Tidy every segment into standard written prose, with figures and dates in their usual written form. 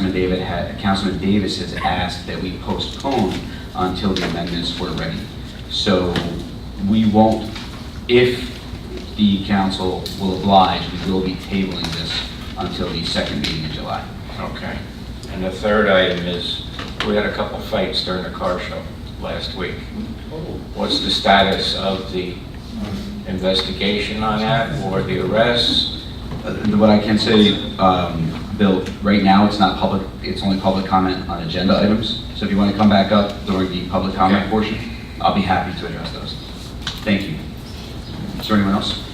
Councilman Davis has asked that we postpone until the amendments were ready. So we won't, if the council will oblige, we will be tabling this until the second meeting in July. Okay. And the third item is, we had a couple fights during the car show last week. What's the status of the investigation on that, or the arrest? What I can say, Bill, right now it's not public, it's only public comment on agenda items. So if you want to come back up during the public comment portion, I'll be happy to address those. Thank you. Is there anyone else?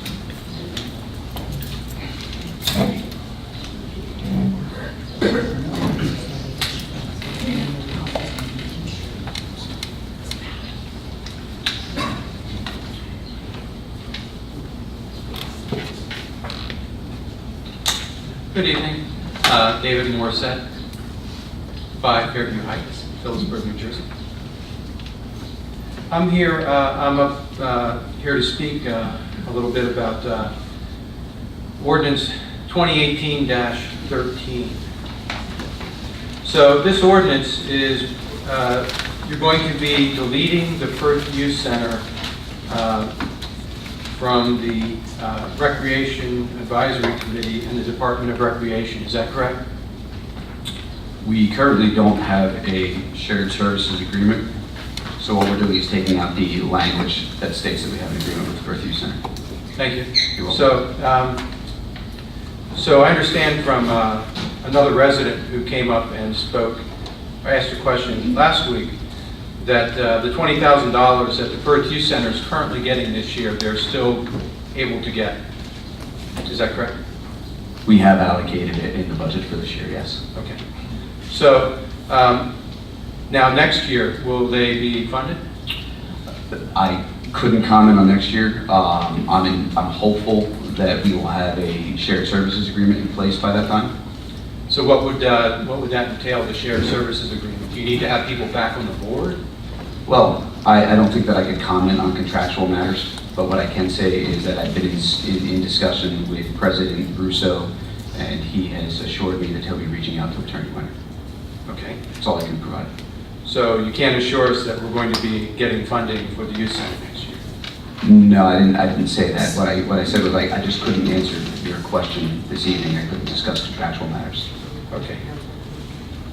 Good evening. David Morissette, 5 Fairview Heights, Phillipsburg, New Jersey. I'm here to speak a little bit about ordinance 2018-13. So this ordinance is, you're going to be deleting the First Youth Center from the Recreation Advisory Committee and the Department of Recreation. Is that correct? We currently don't have a shared services agreement. So what we're doing is taking out the language that states that we have an agreement with the First Youth Center. Thank you. You're welcome. So I understand from another resident who came up and spoke, I asked a question last week, that the $20,000 that the First Youth Center is currently getting this year, they're still able to get. Is that correct? We have allocated it in the budget for this year, yes. Okay. So now next year, will they be funded? I couldn't comment on next year. I'm hopeful that we will have a shared services agreement in place by that time. So what would that entail, the shared services agreement? Do you need to have people back on the board? Well, I don't think that I could comment on contractual matters, but what I can say is that I've been in discussion with President Russo, and he has assured me that he'll be reaching out to Attorney Winter. Okay. That's all I can provide. So you can't assure us that we're going to be getting funding for the youth center next year? No, I didn't say that. What I said was I just couldn't answer your question this evening. I couldn't discuss contractual matters. Okay.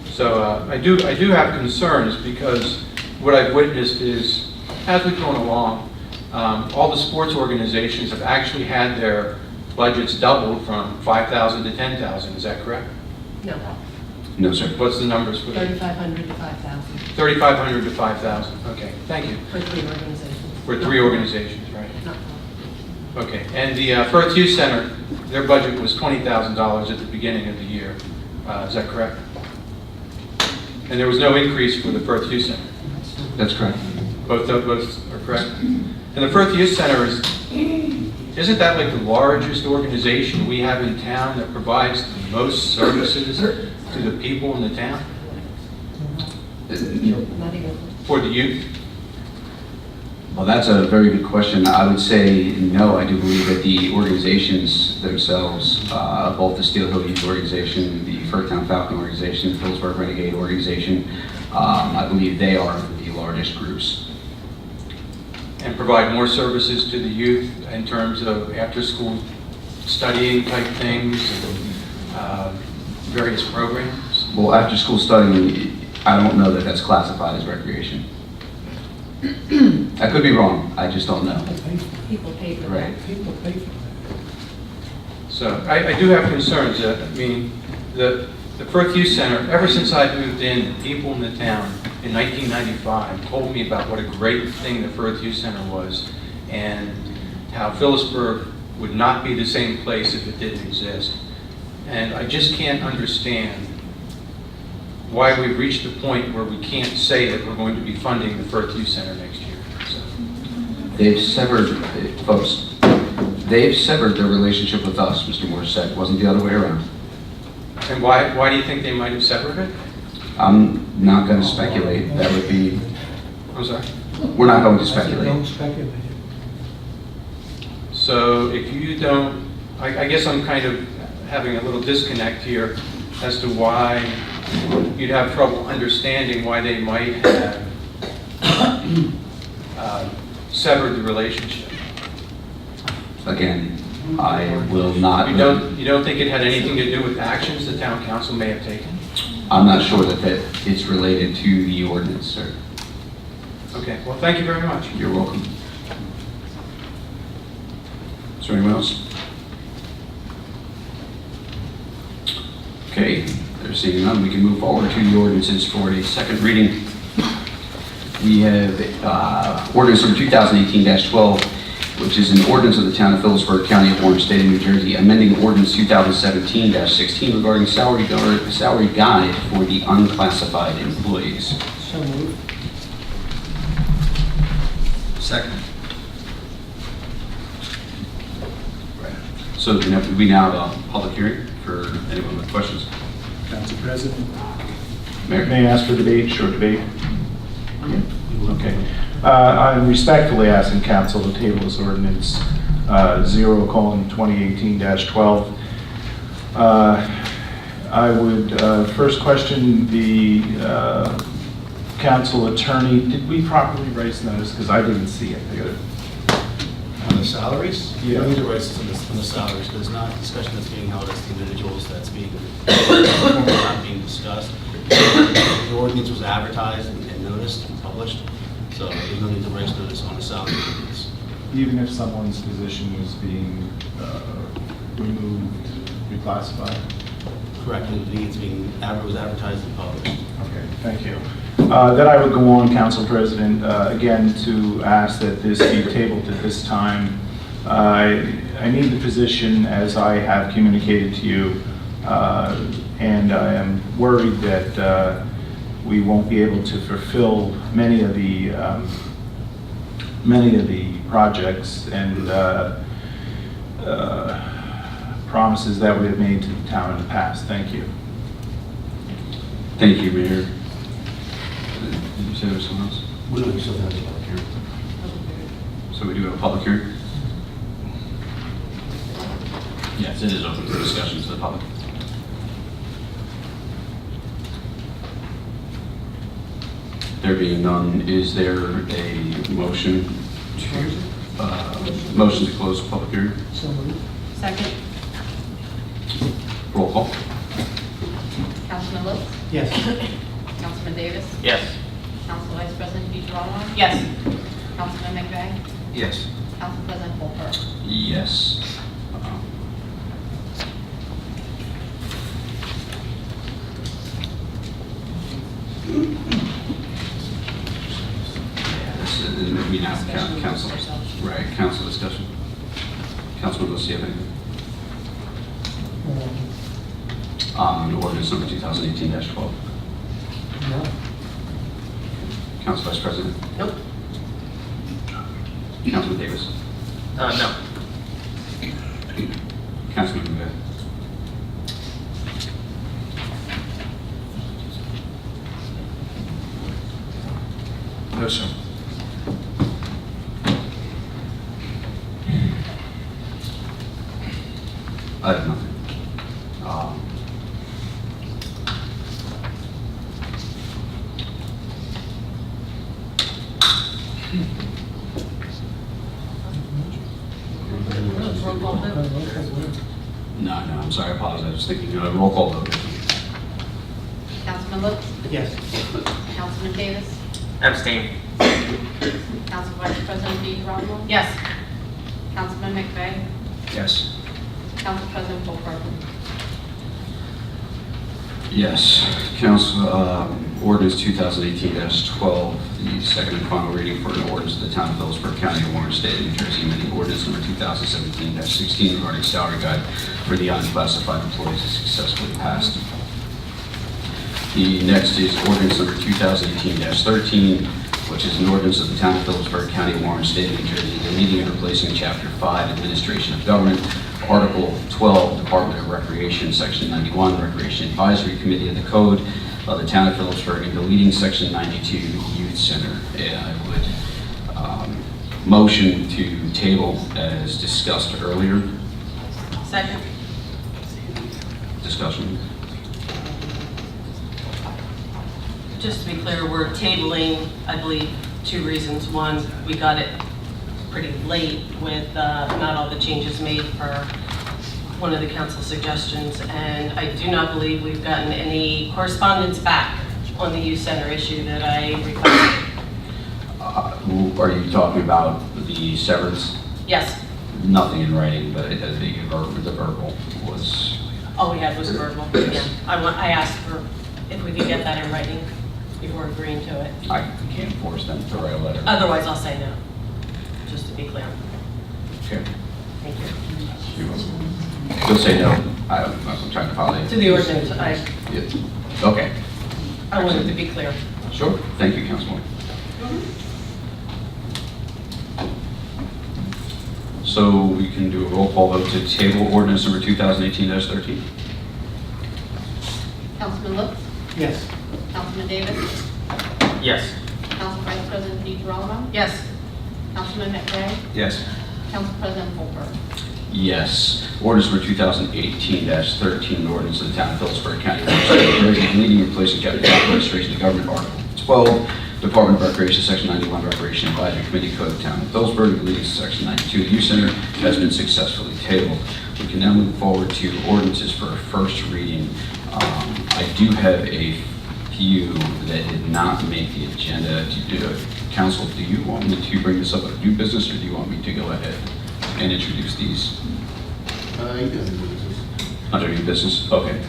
So I do have concerns, because what I've witnessed is, as we've gone along, all the sports organizations have actually had their budgets doubled from 5,000 to 10,000. Is that correct? No, No, sir. What's the numbers for that? 3,500 to 5,000 3,500 to 5,000. Okay, thank you. for 3 organizations. For 3 organizations, right? Not Okay, and the First Youth Center, their budget was $20,000 at the beginning of the year. Is that correct? And there was no increase for the First Youth Center. That's correct. Both are correct. And the First Youth Center isn't that like the largest organization we have in town that provides the most services to the people in the town not even. for the youth? Well, that's a very good question. I would say no. I do believe that the organizations themselves, both the Steel Hill Youth Organization, the Furtown Falcon Organization, the Phillipsburg Renegade Organization, I believe they are the largest groups. And provide more services to the youth in terms of after-school studying type things, and various programs? Well, after school studying, I don't know that that's classified as recreation. I could be wrong. I just don't know. People pay for that. Right. So I do have concerns. I mean, the First Youth Center, ever since I moved in, people in the town in 1995 told me about what a great thing the First Youth Center was, and how Phillipsburg would not be the same place if it didn't exist. And I just can't understand why we've reached the point where we can't say that we're going to be funding the First Youth Center next year. So. They've severed, folks, they've severed their relationship with us, Mr. Morissette. It wasn't the other way around. And why do you think they might have severed it? I'm not going to speculate. That would be, I'm sorry? we're not going to speculate. Don't speculate. So if you don't, I guess I'm kind of having a little disconnect here as to why you'd have trouble understanding why they might have severed the relationship. Again, I will not. You don't think it had anything to do with actions the town council may have taken? I'm not sure that it's related to the ordinance, sir. Okay, well, thank you very much. You're welcome. Is there anyone else? Okay, there's seeing none, we can move forward to the ordinances for a second reading. We have ordinance number 2018-12, which is an ordinance of the town of Phillipsburg, County of Orange, State of New Jersey, amending ordinance 2017-16 regarding salary guide for the unclassified employees. So moved. Second. So do we now have a public hearing for anyone with questions? Council President, Mayor? may I ask for debate, short debate? Okay. I'm respectfully asking council to table this ordinance 0:2018-12. I would first question the council attorney. Did we properly raise notice? Because I didn't see it. I got it. On the salaries? Yeah. We need to raise on the salaries, because it's not a discussion that's being held as to individuals that's being, not being discussed. The ordinance was advertised and noticed and published, so there's no need to raise notice on the salary ordinance. Even if someone's position was being removed, reclassified? Correct, and it's being, it was advertised and published. Okay, thank you. Then I would go on, Council President, again to ask that this be tabled at this time. I need the position as I have communicated to you, and I am worried that we won't be able to fulfill many of the projects and promises that we have made to the town in the past. Thank you. Thank you, Mayor. Did you say there was someone else? We don't still have a public hearing. So we do have a public hearing? Yes, it is open for discussion to the public. There being none, is there a motion to close the public hearing? So moved. Second. Roll call. Councilman Lutz? Yes. Councilman Davis? Yes. Council Vice President DeGirolamo? Yes. Councilman McVeigh? Yes. Council President Polk? Yes. We now have council, right, council discussion. Councilman, let's see if anything. Ordinance number 2018-12. No. Council Vice President. Nope. Councilman Davis. No. Councilman McVeigh. No, sir. I have nothing. Roll call vote. No, I'm sorry, I apologize. I was thinking, roll call vote. Councilman Lutz? Yes. Councilman Davis? Abstain. Council Vice President DeGirolamo? Yes. Councilman McVeigh? Yes. Council President Polk? Yes. Council, ordinance 2018-12, the second and final reading for an ordinance of the town of Phillipsburg, County of Orange, State of New Jersey, amending ordinance number 2017-16 regarding salary guide for the unclassified employees is successfully passed. The next is ordinance number 2018-13, which is an ordinance of the town of Phillipsburg, County of Orange, State of New Jersey, deleting and replacing Chapter 5, Administration of Government, Article 12, Department of Recreation, Section 91, Recreation Advisory Committee of the Code of the town of Phillipsburg, and deleting Section 92, Youth Center. I would motion to table as discussed earlier. Second. Discussion. Just to be clear, we're tabling, I believe, 2 reasons. One, we got it pretty late with not all the changes made per one of the council suggestions, and I do not believe we've gotten any correspondence back on the youth center issue that I requested. Are you talking about the severance? Yes, Nothing in writing, but the verbal was, all we had was verbal, yeah. I asked for if we could get that in writing before agreeing to it. I can't force them to write a letter. Otherwise, I'll say no, just to be clear. Okay. Thank you. You'll say no. I'm trying to follow you. To the ordinance, Yeah. Okay. I wanted to be clear. Sure. Thank you, Councilwoman. So we can do a roll call vote to table ordinance number 2018-13. Councilman Lutz? Yes. Councilman Davis? Yes. Council Vice President DeGirolamo? Yes. Councilman McVeigh? Yes. Council President Polk? Yes. Ordinance number 2018-13, ordinance of the town of Phillipsburg, County of Ocean, deleting and replacing Chapter 5 Administration of Government, Article 12, Department of Recreation, Section 91, Recreation Advisory Committee, Code of Town of Phillipsburg, deleting Section 92, Youth Center, has been successfully tabled. We can now move forward to ordinances for a first reading. I do have a few that did not make the agenda. Council, do you want me to bring this up at new business, or do you want me to go ahead and introduce these under new business? Okay.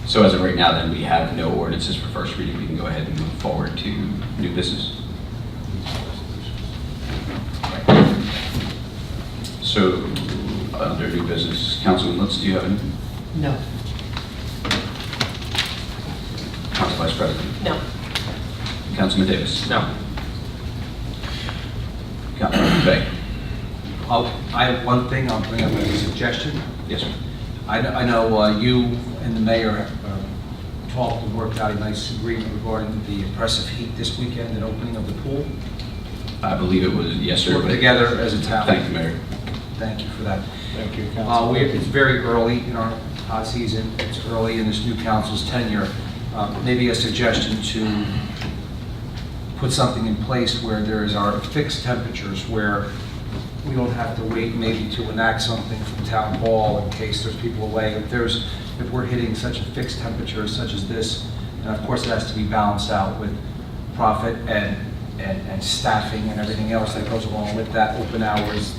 So as of right now, then, we have no ordinances for first reading. We can go ahead and move forward to new business. So, under new business, Councilman Lutz, do you have any? No. Council Vice President? No. Councilman Davis? No. Councilman McVeigh? I have one thing, I'll bring up a suggestion. Yes, sir. I know you and the mayor have talked and worked out a nice agreement regarding the oppressive heat this weekend and opening of the pool. I believe it was, yes, sir. Work but- together as a town. Thank you, Mayor. Thank you for that. Thank you, Council. It's very early in our hot season. It's early in this new council's tenure. Maybe a suggestion to put something in place where there is our fixed temperatures, where we don't have to wait maybe to enact something from town hall in case there's people away. If we're hitting such a fixed temperature such as this, and of course it has to be balanced out with profit and staffing and everything else that goes along with that, open hours.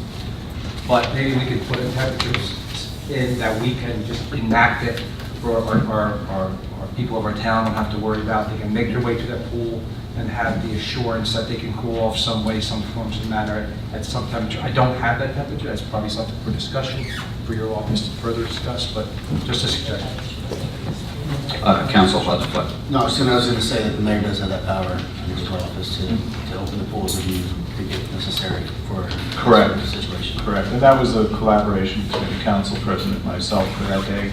But maybe we could put in temperatures in that we can just enact it for our people of our town, don't have to worry about. They can make their way to that pool and have the assurance that they can cool off some way, some form, some manner at some temperature. I don't have that temperature. That's probably something for discussion for your office to further discuss, but just a suggestion. Council Hudspeth. No, so I was going to say that the mayor does have that power in his office to open the pools if you think it's necessary for Correct. the situation. Correct, and that was a collaboration between the council president and myself for that day.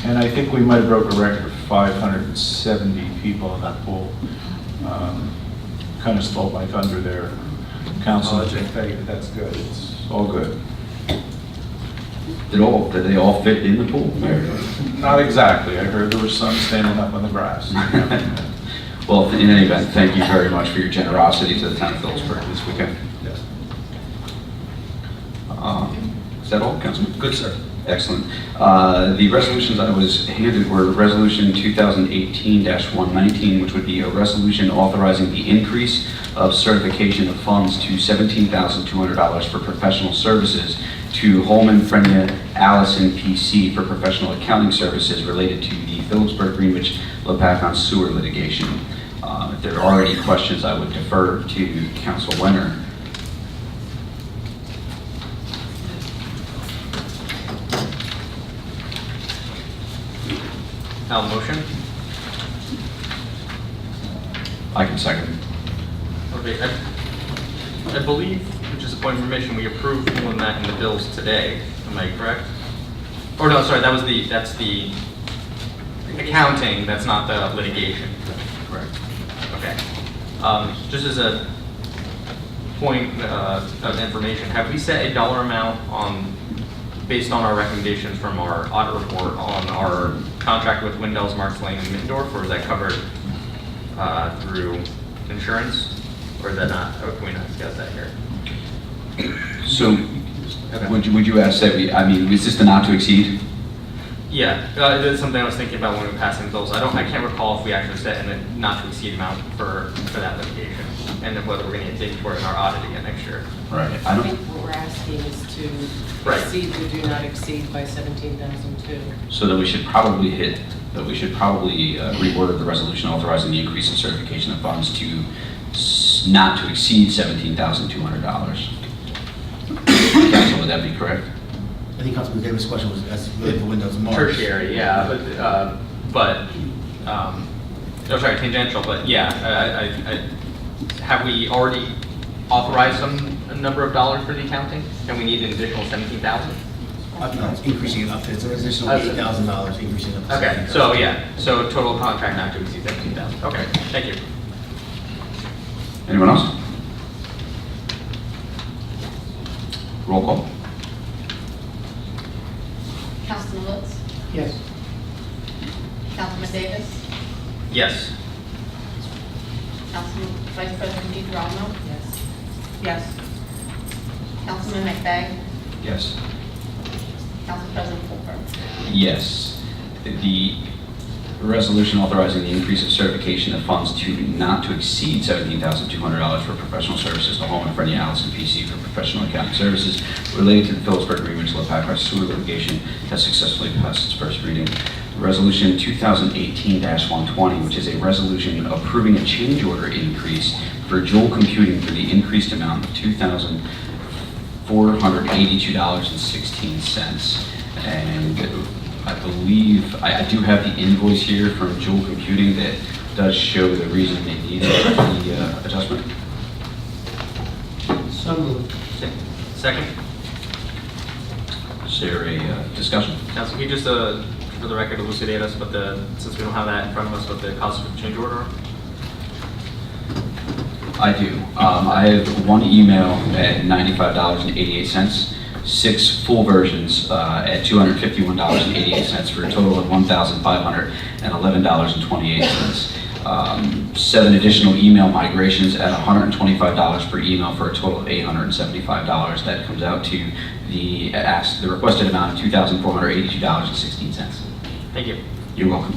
And I think we might have broke a record of 570 people in that pool. Kind of stole my thunder there, council. That's good. It's all good. Did they all fit in the pool, Mayor? Not exactly. I heard there was some standing up on the grass. Well, in any event, thank you very much for your generosity to the town of Phillipsburg this weekend. Yes. Is that all, Councilman? Good, sir. Excellent. The resolutions I was handed were Resolution 2018-119, which would be a resolution authorizing the increase of certification of funds to $17,200 for professional services to Holman, Frenia, Allison, PC for professional accounting services related to the Phillipsburg, Greenwich, Lopakon sewer litigation. If there are any questions, I would defer to Council Wenner. Motion? I can second. Okay, I believe, just a point of information, we approved pulling that in the bills today. Am I correct? Or no, sorry, that's the accounting, that's not the litigation. Correct. Okay. Just as a point of information, have we set a dollar amount based on our recommendations from our audit report on our contract with Windells, Marks Lane, and Mittendorf, or is that covered through insurance, or is that not, or can we not discuss that here? So, Okay. would you ask that I mean, is this the not to exceed? Yeah, that's something I was thinking about when we were passing bills. I can't recall if we actually set a not to exceed amount for that litigation, and then whether we're gonna get taken for it in our audit again next year. Right. I think what we're asking is to Right. exceed the do not exceed by 17,002. So that we should probably reword the resolution authorizing the increase in certification of funds to not to exceed $17,200. Council, would that be correct? I think Councilman Davis' question was, as related to windows and Mars. Tertiary, yeah, oh, sorry, tangential, but yeah, have we already authorized a number of dollars for the accounting? And we need an additional 17,000? No, it's increasing it up to, it's an additional $8,000, increasing it up to Okay, $17,000. so yeah, so total contract not to exceed 17,000. Okay, thank you. Anyone else? Roll call. Councilman Lutz, Yes. Councilman Davis, Yes. Councilman Vice President DeGirolamo, Yes. Yes. Councilman McVeigh, Yes. Council President Fulmer. Yes. The resolution authorizing the increase of certification of funds to not to exceed $17,200 for professional services to Home and Freddie Allison PC for professional accounting services related to the Phillipsburg Greenwich Packard sewer litigation has successfully passed its first reading. Resolution 2018-120, which is a resolution approving a change order increase for Joule Computing for the increased amount of $2,482.16. And I believe, I do have the invoice here from Joule Computing that does show the reason they needed the adjustment. So moved. Second? Is there a discussion? Council, can you just, for the record, elucidate us what since we don't have that in front of us, what the cost of the change order are? I do. I have one email at $95.88, 6 full versions at $251.88 for a total of $1,511.28. 7 additional email migrations at $125 per email for a total of $875. That comes out to the requested amount of $2,482.16. Thank you. You're welcome.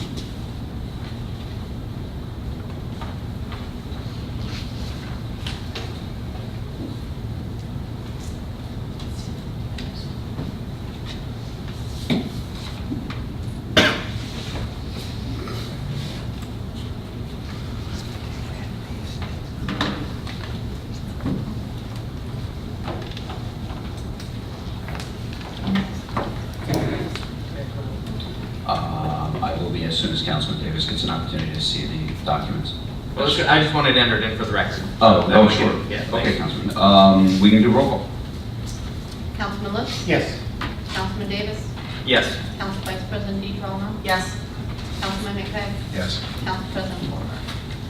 I will be as soon as Councilman Davis gets an opportunity to see the documents. Well, I just wanted to enter it in for the record. Oh, That was sure. good. Yeah, Okay, thanks. Councilman. We can do roll call. Councilman Lutz, Yes. Councilman Davis, Yes. Council Vice President DeGirolamo, Yes. Councilman McVeigh, Yes. Council President Fulmer.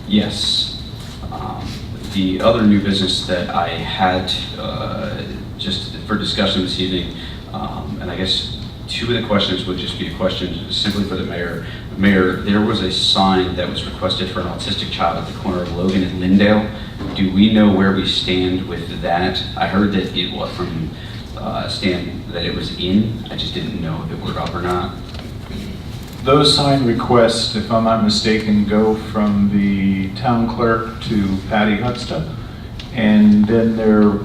Yes. The other new business that I had just for discussion this evening, and I guess 2 of the questions would just be a question simply for the mayor. Mayor, there was a sign that was requested for an autistic child at the corner of Logan and Lindale. Do we know where we stand with that? I heard that it was from Stan, that it was in. I just didn't know if it were up or not. Those sign requests, if I'm not mistaken, go from the town clerk to Patty Hudsta, and then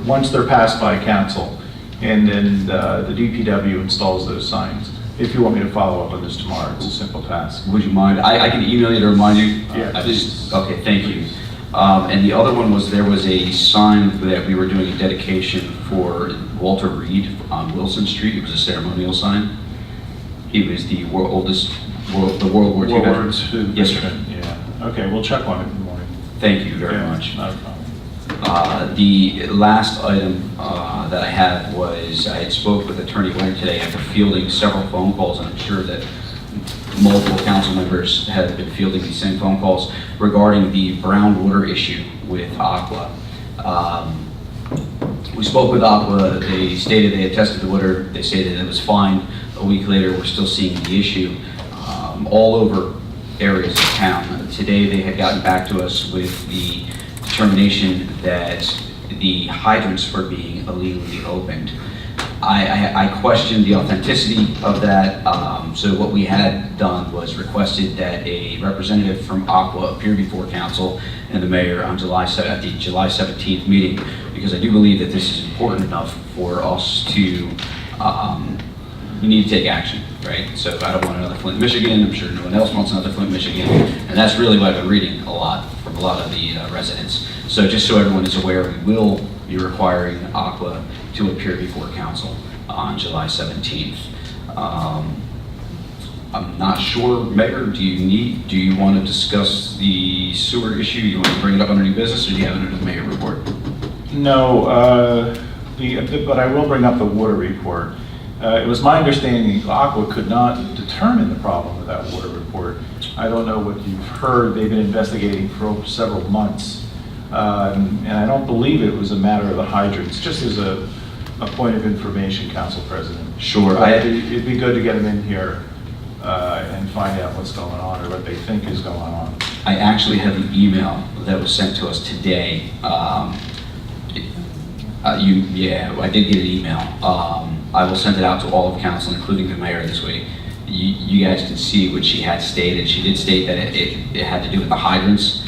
once they're passed by council, and then the DPW installs those signs. If you want me to follow up on this tomorrow, it's a simple task. Would you mind? I can email you to remind you. Yeah, please. Okay, thank you. And the other one was there was a sign that we were doing a dedication for Walter Reed on Wilson Street. It was a ceremonial sign. He was the World War II veteran. Yes, sir. Yeah, okay, we'll check on it in the morning. Thank you very Yeah, much. not a problem. The last item that I had was I had spoke with Attorney Leonard today after fielding several phone calls, and I'm sure that multiple council members have been fielding these same phone calls regarding the brown water issue with Aqua. We spoke with Aqua. They stated they had tested the water. They stated it was fine. A week later, we're still seeing the issue all over areas of town. Today, they had gotten back to us with the determination that the hydrants were being illegally opened. I questioned the authenticity of that, so what we had done was requested that a representative from Aqua appear before council and the mayor on at the July 17th meeting, because I do believe that this is important enough for us to, we need to take action, right? So I don't want another Flint, Michigan. I'm sure no one else wants another Flint, Michigan. And that's really what I've been reading a lot from a lot of the residents. So just so everyone is aware, we will be requiring Aqua to appear before council on July 17th. I'm not sure, Mayor, do you want to discuss the sewer issue? You want to bring it up under new business, or do you have it under the mayor report? No, but I will bring up the water report. It was my understanding Aqua could not determine the problem with that water report. I don't know what you've heard. They've been investigating for over several months. And I don't believe it was a matter of the hydrants, just as a point of information, Council President. Sure. It'd be good to get them in here and find out what's going on or what they think is going on. I actually have the email that was sent to us today. Yeah, I did get an email. I will send it out to all of council, including the mayor this week. You guys can see what she had stated. She did state that it had to do with the hydrants.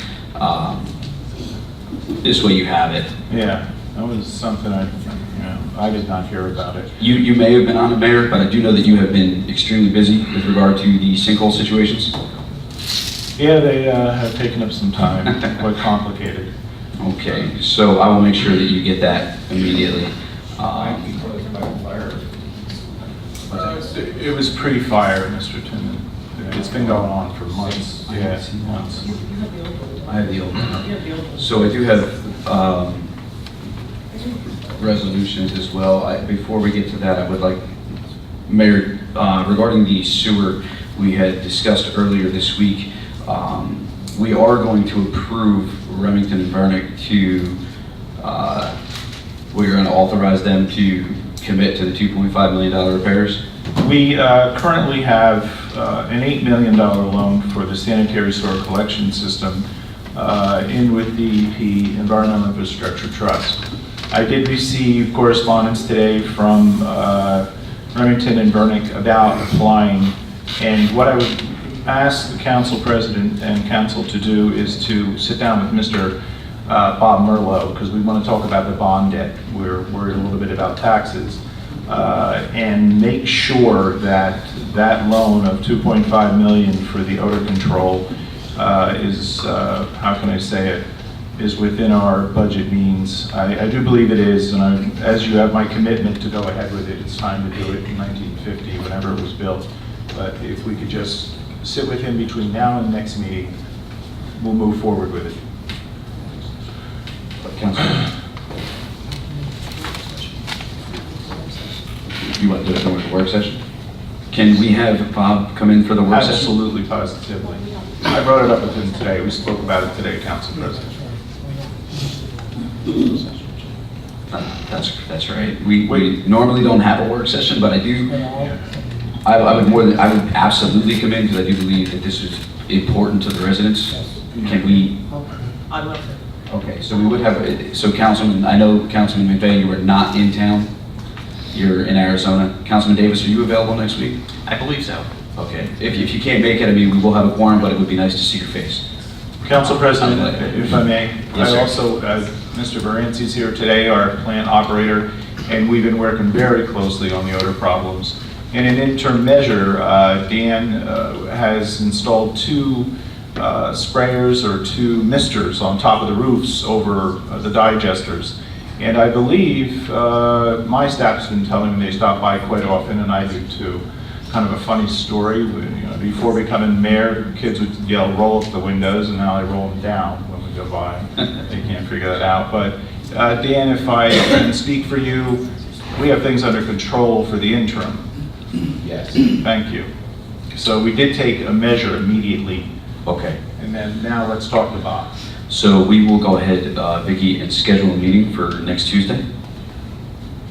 This way you have it. Yeah, that was something I did not hear about it. You may have been on it, Mayor, but I do know that you have been extremely busy with regard to the sinkhole situations. Yeah, they have taken up some time, quite complicated. Okay, so I will make sure that you get that immediately. It was pre-fire, Mr. Timmon. It's been going on for months. Yeah, months. I have the old one. So I do have resolutions as well. Before we get to that, I would like, Mayor, regarding the sewer, we had discussed earlier this week, we are going to approve Remington and Vernick to, we're going to authorize them to commit to the $2.5 million repairs. We currently have an $8 million loan for the sanitary sewer collection system in with the DEP Environmental Infrastructure Trust. I did receive correspondence today from Remington and Vernick about applying, and what I would ask the council president and council to do is to sit down with Mr. Bob Merlot, because we want to talk about the bond debt. We're worried a little bit about taxes, and make sure that that loan of $2.5 million for the odor control is, how can I say it, is within our budget means. I do believe it is, and as you have my commitment to go ahead with it, it's time to do it in 1950, whenever it was built. But if we could just sit with him between now and the next meeting, we'll move forward with it. Councilman, you want to do it during the work session? Can we have Bob come in for the work session? Absolutely, positively. I brought it up with him today. We spoke about it today, Council President. That's right. We normally don't have a work session, but I do. I would absolutely come in, because I do believe that this is important to the residents. Can we? I will. Okay, so we would have, so Councilman, I know Councilman McVeigh, you are not in town. You're in Arizona. Councilman Davis, are you available next week? I believe so. Okay. If you can't make it, I mean, we will have a quorum, but it would be nice to see your face. Council President, if I may, Yes, sir. I also, Mr. Varenci's here today, our plant operator, and we've been working very closely on the odor problems. In an interim measure, Dan has installed two sprayers or two misters on top of the roofs over the digesters. And I believe my staff's been telling me they stop by quite often, and I do too. Kind of a funny story. Before becoming mayor, kids would yell, "Roll up the windows," and now I roll them down when we go by. They can't figure that out. But Dan, if I can speak for you, we have things under control for the interim. Yes. Thank you. So we did take a measure immediately, Okay. and then now let's talk to Bob. So we will go ahead, Vicki, and schedule a meeting for next Tuesday,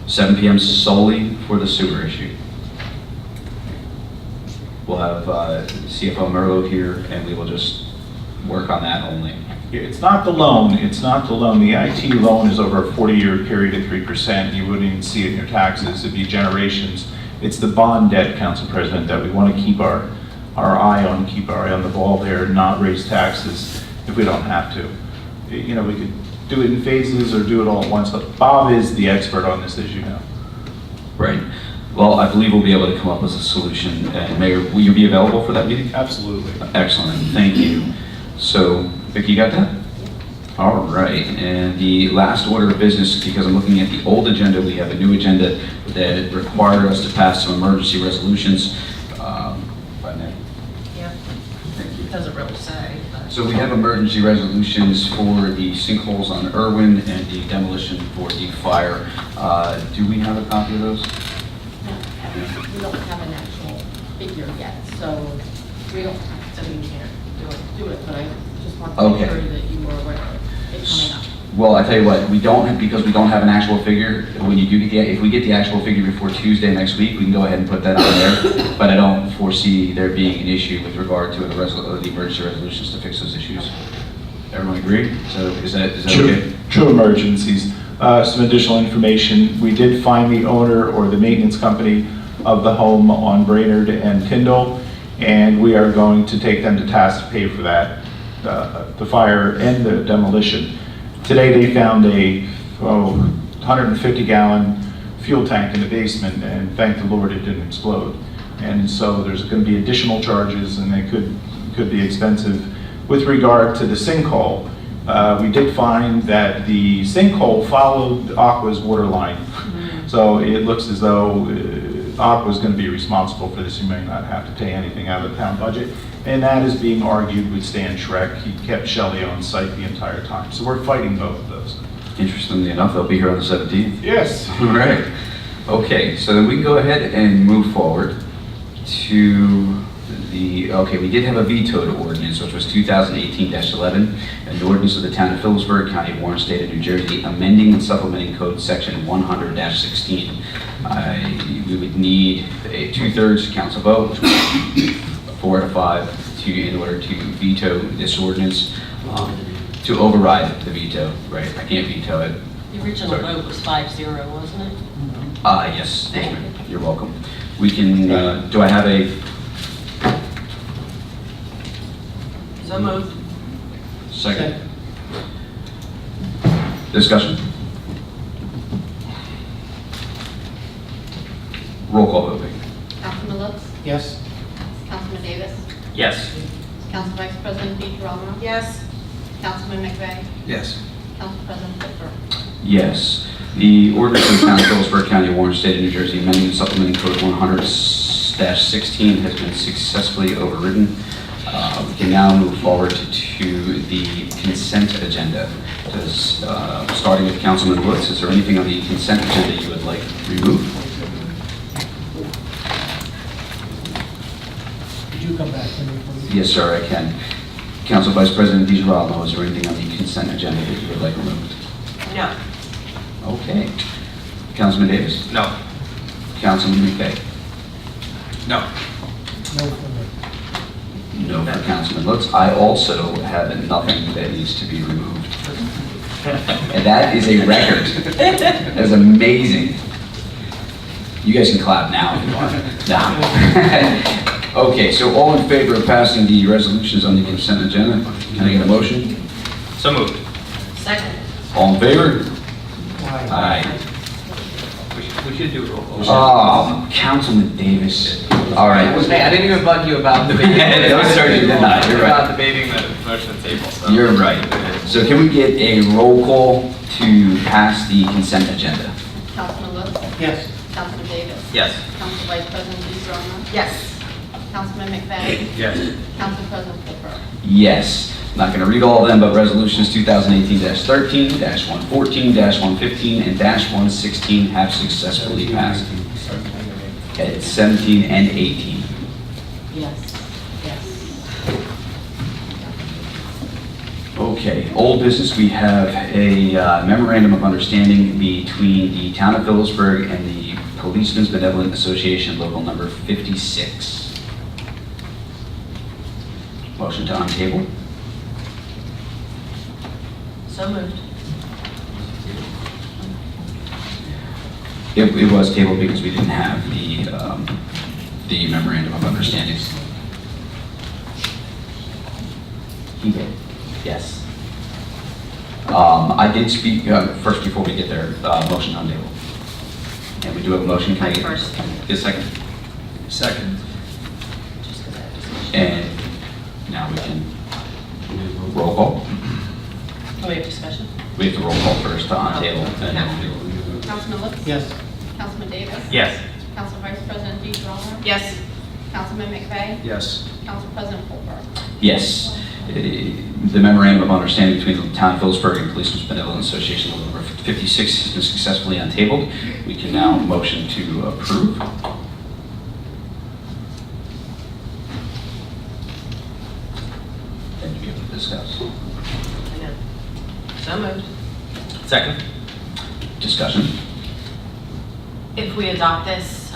7 p.m. solely for the sewer issue. We'll have CFO Merlot here, and we will just work on that only. It's not the loan, it's not the loan. The IT loan is over a 40-year period at 3%. You wouldn't even see it in your taxes. It'd be generations. It's the bond debt, Council President, that we want to keep our eye on, keep our eye on the ball there, and not raise taxes if we don't have to. You know, we could do it in phases or do it all at once, but Bob is the expert on this, as you know. Right. Well, I believe we'll be able to come up with a solution. And Mayor, will you be available for that meeting? Absolutely. Excellent, thank you. So, Vicki, you got that? All right, and the last order of business, because I'm looking at the old agenda, we have a new agenda that required us to pass some emergency resolutions. If I may. Yeah, Thank you. it doesn't really say, but. So we have emergency resolutions for the sinkholes on Irwin and the demolition for the fire. Do we have a copy of those? No, we don't have an actual figure yet, so we don't, so we can't do it, but I just want to Okay. make sure that you were aware of it coming up. Well, I tell you what, we don't have, because we don't have an actual figure, when you do get the, if we get the actual figure before Tuesday next week, we can go ahead and put that on there. But I don't foresee there being an issue with regard to the emergency resolutions to fix those issues. Everyone agree? So is that okay? True emergencies. Some additional information. We did find the owner or the maintenance company of the home on Brainerd and Tyndall, and we are going to take them to task to pay for that, the fire and the demolition. Today they found a 150-gallon fuel tank in the basement, and thank the Lord it didn't explode. And so there's going to be additional charges, and they could be expensive. With regard to the sinkhole, we did find that the sinkhole followed Aqua's water line. So it looks as though Aqua's going to be responsible for this. You may not have to pay anything out of the town budget. And that is being argued with Stan Schreck. He kept Shelley on site the entire time. So we're fighting both of those. Interestingly enough, they'll be here on the 17th. Yes. All right. Okay, so then we can go ahead and move forward to okay, we did have a vetoed ordinance, which was 2018-11, an ordinance of the town of Phillipsburg, county of Warren, state of New Jersey, amending and supplementing code section 100-16. We would need a 2/3 council vote, which would be 4 to 5, in order to veto this ordinance, to override the veto, right? I can't veto it. The original vote was 5-0, wasn't it? Yes, ma'am. You're welcome. We can, do I have a So moved. second? Discussion? Roll call vote, please. Councilman Lutz? Yes. Councilman Davis? Yes. Council Vice President DeGirolamo? Yes. Councilman McVeigh? Yes. Council President Philipsburg? Yes. The ordinance of the town of Phillipsburg, county of Warren, state of New Jersey, amending and supplementing code 100-16 has been successfully overridden. We can now move forward to the consent agenda. Starting with Councilman Woods, is there anything on the consent agenda you would like removed? Could you come back to me, please? Yes, sir, I can. Council Vice President DeGirolamo, is there anything on the consent agenda that you would like removed? No. Okay. Councilman Davis? No. Councilman McVeigh? No. No for me. No for Councilman Lutz. I also have nothing that needs to be removed. And that is a record. That is amazing. You guys can clap now if you want. Nah. Okay, so all in favor of passing the resolutions on the consent agenda? Can I get a motion? So moved. Second. All in favor? Why? Aye. We should do a roll call. Oh, Councilman Davis. All right. Hey, I didn't even bug you about debating. No, sir, you did not. You're right. About debating the motion on the table, so. You're right. So can we get a roll call to pass the consent agenda? Councilman Lutz? Yes. Councilman Davis? Yes. Council Vice President DeGirolamo? Yes. Councilman McVeigh? Yes. Council President Philipsburg? Yes. Not going to read all of them, but resolutions 2018-13, -114, -115, and -116 have successfully passed. At 17 and 18. Yes. Yes. Okay, old business, we have a memorandum of understanding between the town of Phillipsburg and the Policemen's Benevolent Association, local number 56. Motion to untable? So moved. It was tabled because we didn't have the memorandum of understanding. He did, yes. I did speak, first before we get there, motion on table. And we do have a motion, can I get First. get a second? Second. Just 'cause I have discussion. And now we can roll call. Do we have discussion? We have to roll call first on table. And then Councilman Lutz? Yes. Councilman Davis? Yes. Council Vice President DeGrova? Yes. Councilman McVeigh? Yes. Council President Colbert? yes, the memorandum of understanding between the town of Phillipsburg and Policemen's Benevolent Association Local Number 56 has been successfully untabled. We can now motion to approve. And to be able to discuss. I know. So moved. Second? Discussion. If we adopt this,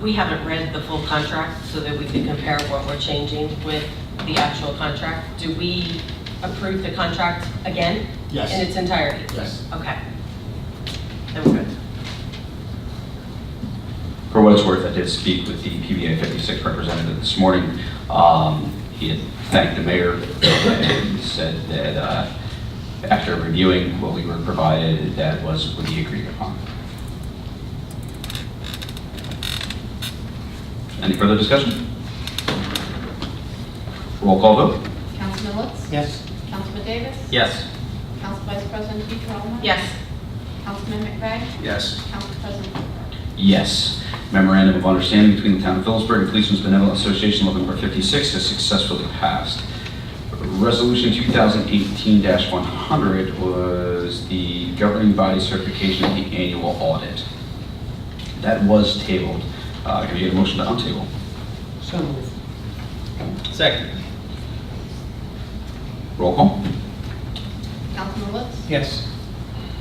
we haven't read the full contract so that we can compare what we're changing with the actual contract. Do we approve the contract again? Yes. In its entirety? Yes. Okay. Then we're good. For what it's worth, I did speak with the PBA 56 representative this morning. He had thanked the mayor and said that after reviewing what we were provided, that was what he agreed upon. Any further discussion? Roll call vote? Councilman Lutz? Yes. Councilman Davis? Yes. Council Vice President DeGrova? Yes. Councilman McVeigh? Yes. Council President Colbert? Yes. Memorandum of understanding between the town of Phillipsburg and Policemen's Benevolent Association Local Number 56 has successfully passed. Resolution 2018-100 was the governing body certification of the annual audit. That was tabled. Can we get a motion to untable? So moved. Second? Roll call? Councilman Lutz? Yes.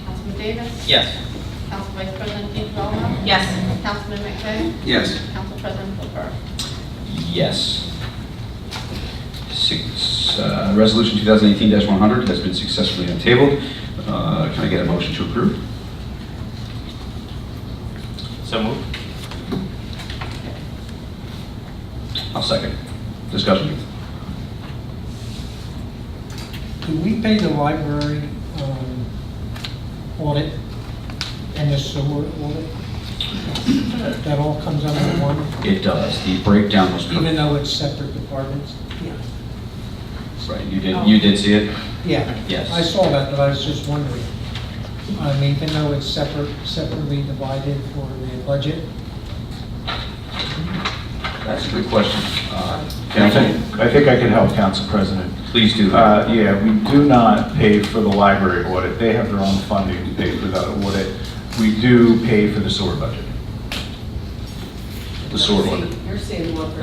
Councilman Davis? Yes. Council Vice President DeGrova? Yes. Councilman McVeigh? Yes. Council President Colbert? Yes. Resolution 2018-100 has been successfully untabled. Can I get a motion to approve? So moved? I'll second. Discussion? Do we pay the library audit and the sewer audit? That all comes under one, It does. The breakdown was even though it's separate departments? Yeah. right. You did see it? Yeah. Yes. I saw that, but I was just wondering. Even though it's separately divided for the budget? That's a good question. I Council, think I can help, Council President. please do. Yeah, we do not pay for the library audit. They have their own funding to pay for that audit. We do pay for the sewer budget. The sewer audit. You're seeing one